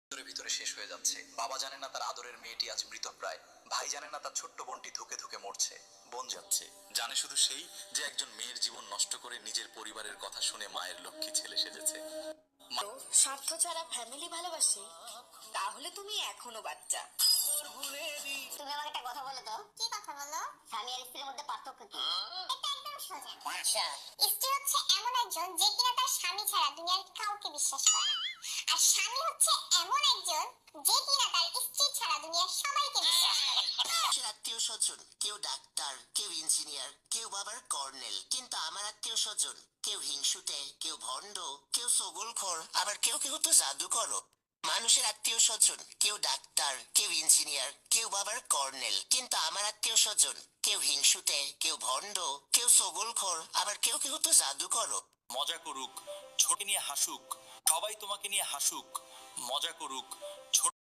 ভিতরে ভিতরে শেষ হয়ে যাচ্ছে। বাবা জানে না তার আদরের মেয়েটি আজ মৃতপ্রায়। ভাই জানে না তার ছোট্ট বোনটি ধুকে ধুকে মরছে। বোন যাচ্ছে, জানে শুধু সেই যে একজন মেয়ের জীবন নষ্ট করে নিজের পরিবারের কথা শুনে মায়ের লক্ষ্মী ছেলে সেজেছে। তো স্বার্থ ছাড়া ফ্যামিলি ভালোবাসে? তাহলে তুমি এখনো বাচ্চা। তুমি আমাকে একটা কথা বলো তো। কি কথা বলো? স্বামী আর স্ত্রীর মধ্যে পার্থক্য কি? এটা একদম সোজা। আচ্ছা, স্ত্রী হচ্ছে এমন একজন যে কিনা তার স্বামী ছাড়া দুনিয়ার কাউকে বিশ্বাস করে না। আর স্বামী হচ্ছে এমন একজন যে কিনা তার স্ত্রী ছাড়া দুনিয়ার সবাইকে বিশ্বাস করে। আত্মীয় স্বজন কেউ ডাক্তার, কেউ ইঞ্জিনিয়ার, কেউ বাবার কর্নেল, কিন্তু আমার আত্মীয় স্বজন কেউ হিংসুটে, কেউ ভণ্ড, কেউ সগলখোর, আবার কেউ কেউ তো জাদুকর। মানুষের আত্মীয় স্বজন কেউ ডাক্তার, কেউ ইঞ্জিনিয়ার, কেউ বাবার কর্নেল, কিন্তু আমার আত্মীয় স্বজন কেউ হিংসুটে, কেউ ভণ্ড, কেউ সগলখোর, আবার কেউ কেউ তো জাদুকর। মজা করুক, ছোট নিয়ে হাসুক, সবাই তোমাকে নিয়ে হাসুক, মজা করুক, ছোট